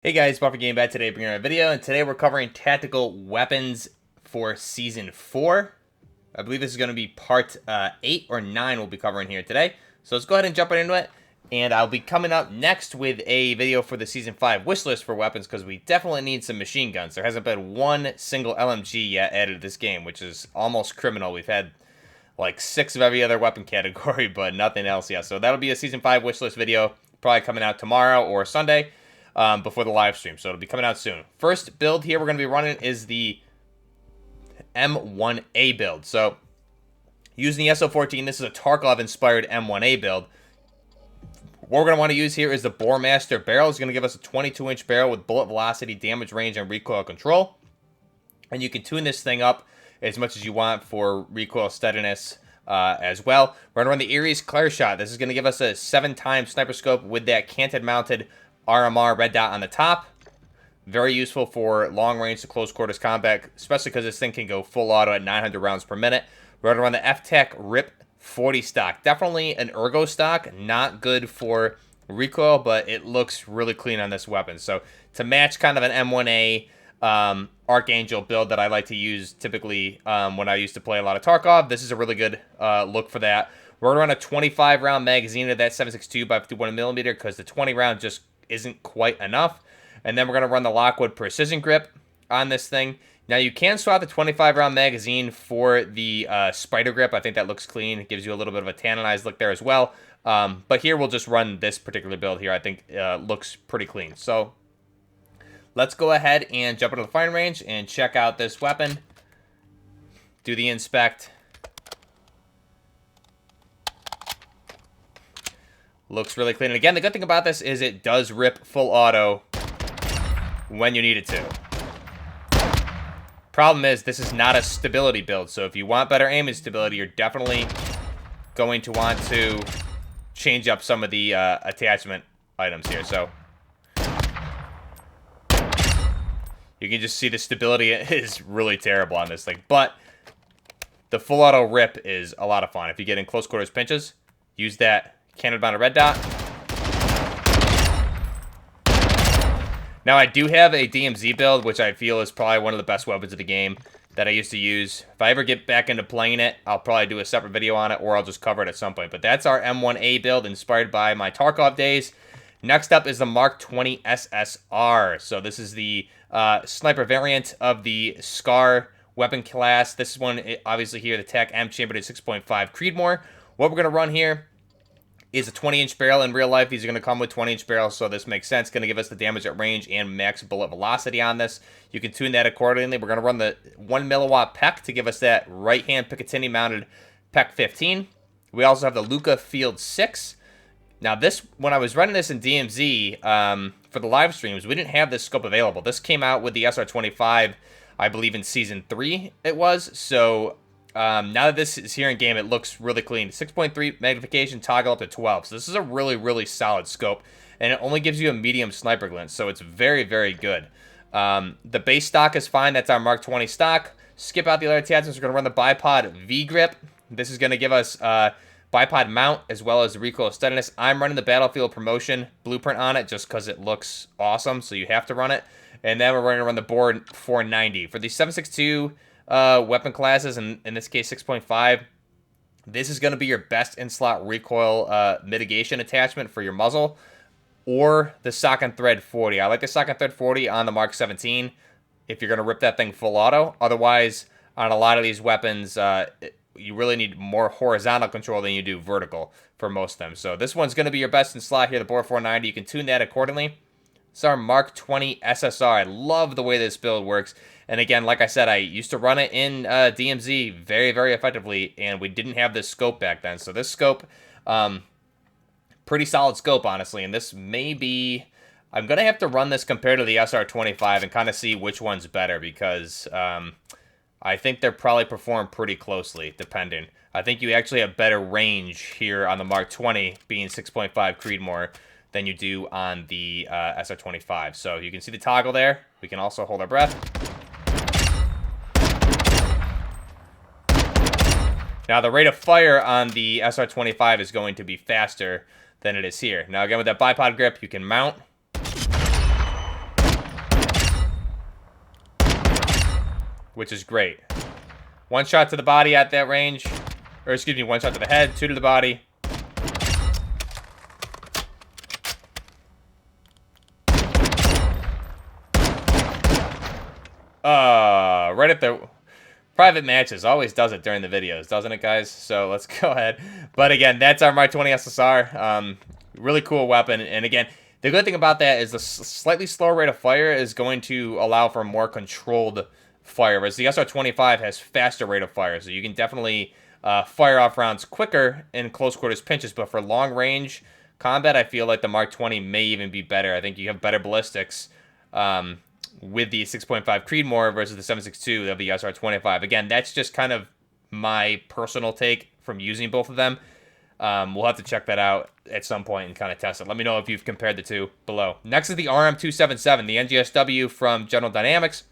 Hey guys, Buffer Game back today bringing a video, and today we're covering tactical weapons for Season 4. I believe this is going to be part 8 or 9 we'll be covering here today. So let's go ahead and jump right into it, and I'll be coming up next with a video for the Season 5 wish list for weapons, because we definitely need some machine guns. There hasn't been one single LMG yet added to this game, which is almost criminal. We've had like 6 of every other weapon category, but nothing else yet. So that'll be a Season 5 wish list video, probably coming out tomorrow or Sunday. Before the live stream, so it'll be coming out soon. First build here we're going to be running is the mwII build. So using the SO14, this is a Tarkov-inspired mwII build. What we're going to want to use here is the Boremaster barrel. It's going to give us a 22-inch barrel with bullet velocity, damage range, and recoil control. And you can tune this thing up as much as you want for recoil steadiness as well. We're going to run the Erie's Clear Shot. This is going to give us a 7-time sniper scope with that canted-mounted RMR red dot on the top. Very useful for long range to close quarters combat, especially because this thing can go full auto at 900 rounds per minute. We're going to run the F-Tech RIP 40 stock. Definitely an ergo stock, not good for recoil, but it looks really clean on this weapon. So to match kind of an M1A Archangel build that I like to use typically when I used to play a lot of Tarkov, this is a really good look for that. We're going to run a 25 round magazine of that 7.62 by 51mm because the 20 round just isn't quite enough. And then we're going to run the Lockwood Precision Grip on this thing. Now you can swap the 25 round magazine for the Spider Grip. I think that looks clean. It gives you a little bit of a tannized look there as well. But here we'll just run this particular build here. I think looks pretty clean. So let's go ahead and jump into the firing range and check out this weapon. Do the inspect. Looks really clean. And again, the good thing about this is it does rip full auto when you need it to. Problem is, this is not a stability build. So if you want better aim and stability, you're definitely going to want to change up some of the attachment items here. So you can just see the stability is really terrible on this thing. But the full auto rip is a lot of fun. If you get in close quarters pinches, use that cannon-mounted red dot. Now I do have a DMZ build, which I feel is probably one of the best weapons of the game that I used to use. If I ever get back into playing it, I'll probably do a separate video on it, or I'll just cover it at some point. But that's our M1A build, inspired by my Tarkov days. Next up is the Mark 20 SSR. So this is the sniper variant of the SCAR weapon class. This is one, obviously here, the TAC M chambered at 6.5 Creedmoor. What we're going to run here is a 20-inch barrel. In real life, these are going to come with 20-inch barrels, so this makes sense. Going to give us the damage at range and max bullet velocity on this. You can tune that accordingly. We're going to run the 1 milliwatt PEC to give us that right-hand Picatinny-mounted PEC 15. We also have the Luca Field 6. Now, this, when I was running this in DMZ for the live streams, we didn't have this scope available. This came out with the SR25, I believe, in Season 3 it was, so now that this is here in game, it looks really clean. 6.3 magnification, toggle up to 12. So this is a really, really solid scope. And it only gives you a medium sniper glint. So it's very, very good. The base stock is fine. That's our Mark 20 stock. Skip out the other attachments. We're going to run the bipod V-grip. This is going to give us bipod mount as well as the recoil steadiness. I'm running the Battlefield Promotion blueprint on it just because it looks awesome. So you have to run it. And then we're going to run the Board 490. For the 7.62... weapon classes, and in this case 6.5, this is going to be your best in-slot recoil mitigation attachment for your muzzle, or the sock and thread 40. I like the sock and thread 40 on the Mark 17 if you're going to rip that thing full auto. Otherwise, on a lot of these weapons, you really need more horizontal control than you do vertical for most of them. So this one's going to be your best in slot here, the Bore 490. You can tune that accordingly. It's our Mark 20 SSR. I love the way this build works. And again, like I said, I used to run it in DMZ very, very effectively, and we didn't have this scope back then. So this scope, pretty solid scope, honestly. And this may be, I'm going to have to run this compared to the SR25 and kind of see which one's better, because I think they're probably perform pretty closely, depending. I think you actually have better range here on the Mark 20, being 6.5 Creedmoor, than you do on the SR25. So you can see the toggle there. We can also hold our breath. Now, the rate of fire on the SR25 is going to be faster than it is here. Now, again, with that bipod grip, you can mount. which is great. One shot to the body at that range. Or excuse me, one shot to the head, two to the body. Right at the private matches. Always does it during the videos, doesn't it, guys? So let's go ahead. But again, that's our Mark 20 SSR. Really cool weapon. And again, the good thing about that is the slightly slower rate of fire is going to allow for more controlled fire, whereas the SR-25 has faster rate of fire. So you can definitely fire off rounds quicker in close quarters pinches. But for long range combat, I feel like the Mark 20 may even be better. I think you have better ballistics with the 6.5 Creedmoor versus the 7.62 of the SR-25. Again, that's just kind of my personal take from using both of them. We'll have to check that out at some point and kind of test it. Let me know if you've compared the two below. Next is the RM277, the NGSW from General Dynamics.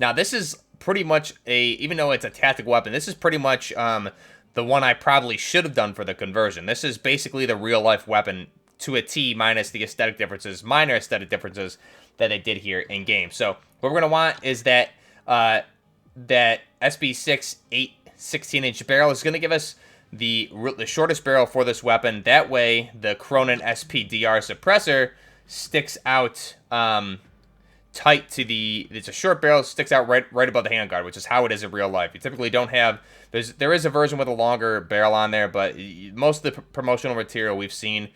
Now, this is pretty much even though it's a tactical weapon, this is pretty much the one I probably should have done for the conversion. This is basically the real-life weapon to a T minus the aesthetic differences, minor aesthetic differences that they did here in game. So what we're going to want is that that SB6 8 16-inch barrel is going to give us the shortest barrel for this weapon. That way, the Cronin SPDR suppressor sticks out tight to the... It's a short barrel, sticks out right above the handguard, which is how it is in real life. You typically don't have... There is a version with a longer barrel on there, but most of the promotional material we've seen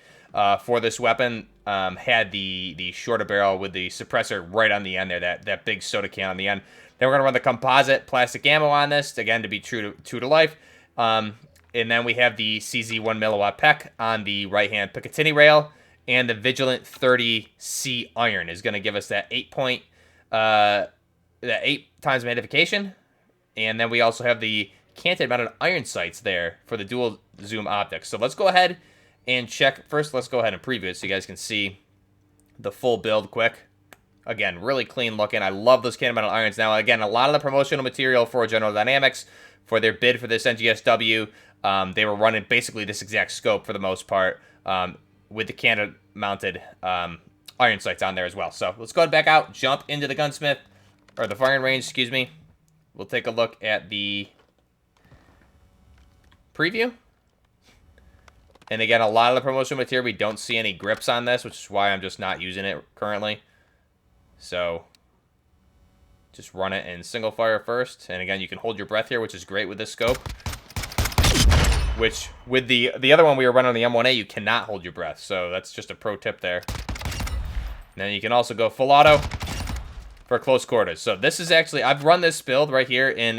for this weapon had the shorter barrel with the suppressor right on the end there, that big soda can on the end. Then we're going to run the composite plastic ammo on this, again, to be true to life. And then we have the CZ 1 milliwatt PEC on the right-hand Picatinny rail, and the Vigilant 30C iron is going to give us that 8 times magnification. And then we also have the canted mounted iron sights there for the dual zoom optics. So let's go ahead and check. First, let's go ahead and preview it so you guys can see the full build quick. Again, really clean looking. I love those canted mounted irons. Now, again, a lot of the promotional material for General Dynamics for their bid for this NGSW, they were running basically this exact scope for the most part, with the canted mounted iron sights on there as well. So let's go back out, jump into the gunsmith, or the firing range, excuse me. We'll take a look at the preview. And again, a lot of the promotional material, we don't see any grips on this, which is why I'm just not using it currently. So just run it in single fire first. And again, you can hold your breath here, which is great with this scope. Which, with the other one we were running on the M1A, you cannot hold your breath. So that's just a pro tip there. And then you can also go full auto for close quarters. So this is actually, I've run this build right here in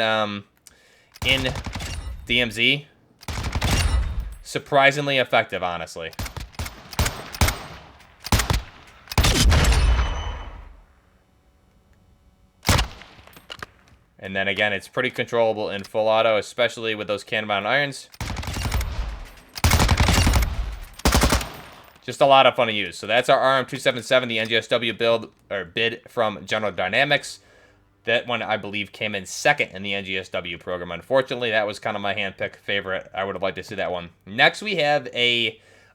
DMZ. Surprisingly effective, honestly. And then again, it's pretty controllable in full auto, especially with those cannon mounted irons. Just a lot of fun to use. So that's our RM277, the NGSW build or bid from General Dynamics. That one, I believe, came in second in the NGSW program. Unfortunately, that was kind of my handpicked favorite. I would have liked to see that one. Next, we have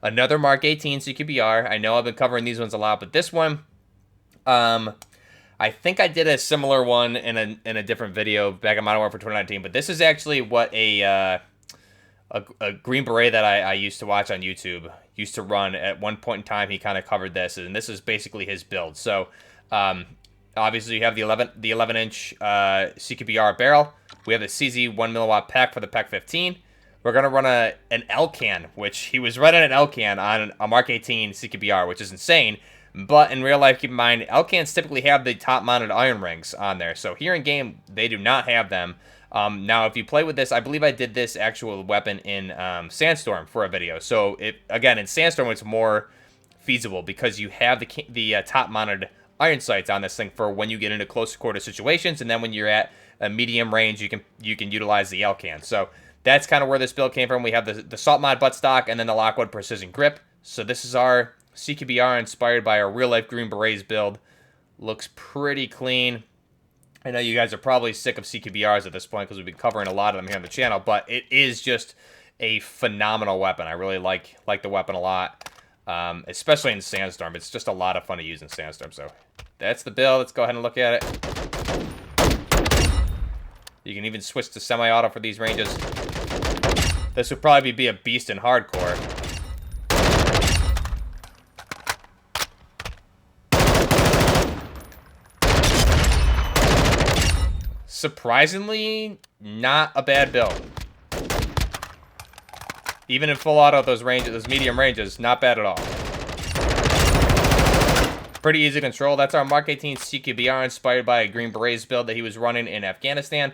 another Mark 18 CQBR. I know I've been covering these ones a lot, but this one, I think I did a similar one in a different video back in Modern Warfare 2019. But this is actually what a Green Beret that I used to watch on YouTube used to run. At one point in time, he kind of covered this, and this is basically his build. So, obviously, you have the 11-inch CQBR barrel. We have the CZ 1 milliwatt PEC for the PEC 15. We're going to run an L-can, which he was running an L-can on a Mark 18 CQBR, which is insane. But in real life, keep in mind, L-cans typically have the top-mounted iron rings on there. So here in game, they do not have them. Now, if you play with this, I believe I did this actual weapon in Sandstorm for a video. So, again, in Sandstorm, it's more feasible because you have the top-mounted iron sights on this thing for when you get into close quarter situations, and then when you're at a medium range, you can utilize the L-can. So that's kind of where this build came from. We have the Salt Mod buttstock and then the Lockwood Precision Grip. So this is our CQBR inspired by our real-life Green Berets build. Looks pretty clean. I know you guys are probably sick of CQBRs at this point because we've been covering a lot of them here on the channel, but it is just a phenomenal weapon. I really like the weapon a lot, especially in Sandstorm. It's just a lot of fun to use in Sandstorm. So that's the build. Let's go ahead and look at it. You can even switch to semi-auto for these ranges. This would probably be a beast in hardcore. Surprisingly, not a bad build. Even in full auto, those medium ranges, not bad at all. Pretty easy to control. That's our Mark 18 CQBR, inspired by a Green Berets build that he was running in Afghanistan.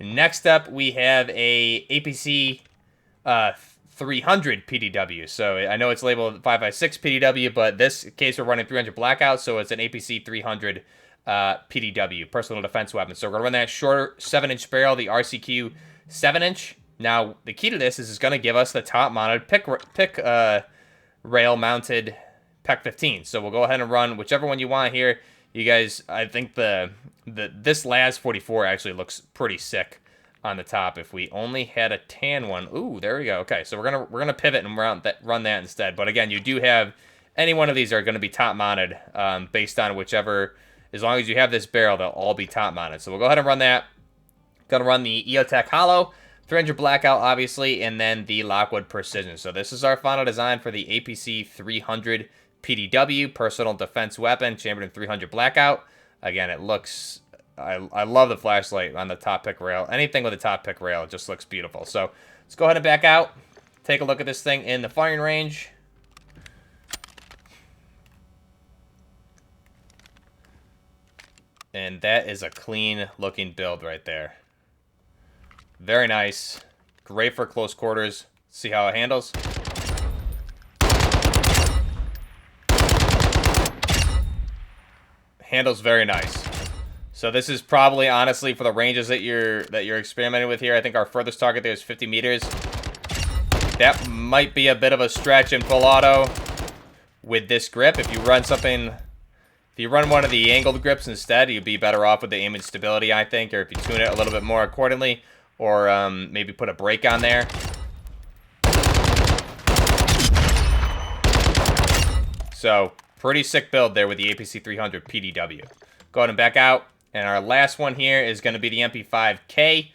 Next up, we have a APC 300 PDW. So I know it's labeled 5.56 PDW, but this case we're running 300 Blackout, so it's an APC 300 PDW, personal defense weapon. So we're gonna run that shorter 7-inch barrel, the RCQ 7-inch. Now the key to this is it's gonna give us the top mounted pick rail mounted PEC 15. So we'll go ahead and run whichever one you want here. You guys, I think this LAS 44 actually looks pretty sick on the top. If we only had a tan one, ooh, there we go. Okay, so we're gonna pivot and run that instead. But again, you do have any one of these are gonna be top mounted based on whichever. As long as you have this barrel, they'll all be top mounted. So we'll go ahead and run that. Gonna run the EOTech Hollow, 300 Blackout, obviously, and then the Lockwood Precision. So this is our final design for the APC 300 PDW, personal defense weapon, chambered in 300 Blackout. Again, it looks, I love the flashlight on the top pick rail. Anything with a top pick rail, it just looks beautiful. So let's go ahead and back out, take a look at this thing in the firing range. And that is a clean looking build right there. Very nice. Great for close quarters. See how it handles. Handles very nice. So this is probably, honestly, for the ranges that you're experimenting with here, I think our furthest target there is 50 meters. That might be a bit of a stretch in full auto with this grip. If you run something... If you run one of the angled grips instead, you'd be better off with the aim and stability, I think, or if you tune it a little bit more accordingly, or maybe put a brake on there. So, pretty sick build there with the APC 300 PDW. Go ahead and back out, and our last one here is going to be the MP5K.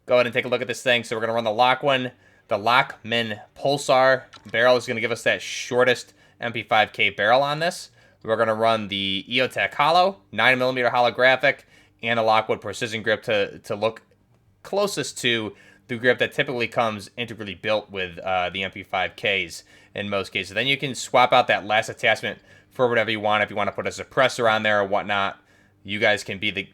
Go ahead and take a look at this thing. So we're going to run the Lockman Pulsar barrel is going to give us that shortest MP5K barrel on this. We're going to run the EOTech Hollow, 9mm holographic, and a Lockwood Precision grip to look closest to the grip that typically comes integrally built with the MP5Ks in most cases. Then you can swap out that last attachment for whatever you want. If you want to put a suppressor on there or whatnot, you guys can be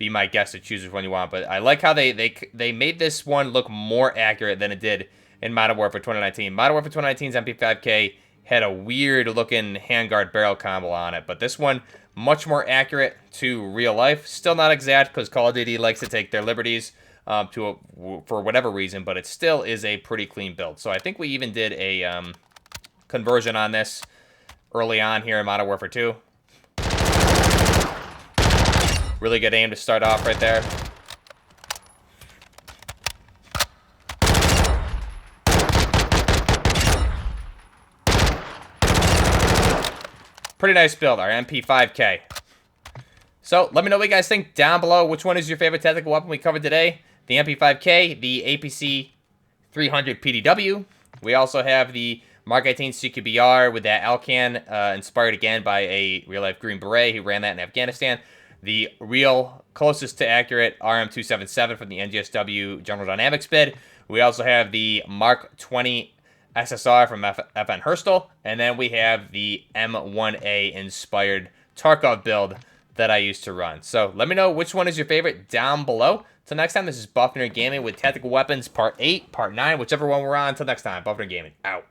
my guest to choose which one you want. But I like how they made this one look more accurate than it did in Modern Warfare 2019. Modern Warfare 2019's MP5K had a weird looking handguard barrel combo on it, but this one much more accurate to real life. Still not exact because Call of Duty likes to take their liberties for whatever reason, but it still is a pretty clean build. So I think we even did a conversion on this early on here in Modern Warfare 2. Really good aim to start off right there. Pretty nice build, our MP5K. So, let me know what you guys think down below. Which one is your favorite tactical weapon we covered today? The MP5K, the APC 300 PDW. We also have the Mark 18 CQBR with that Alcan, inspired again by a real-life Green Beret who ran that in Afghanistan. The real closest to accurate RM277 from the NGSW General Dynamics bid. We also have the Mark 20 SSR from FN Herstal, and then we have the mwII inspired Tarkov build that I used to run. So let me know which one is your favorite down below. Till next time, this is Buffner Gaming with Tactical Weapons Part 8, Part 9, which one we're on. Until next time, Buffner Gaming out.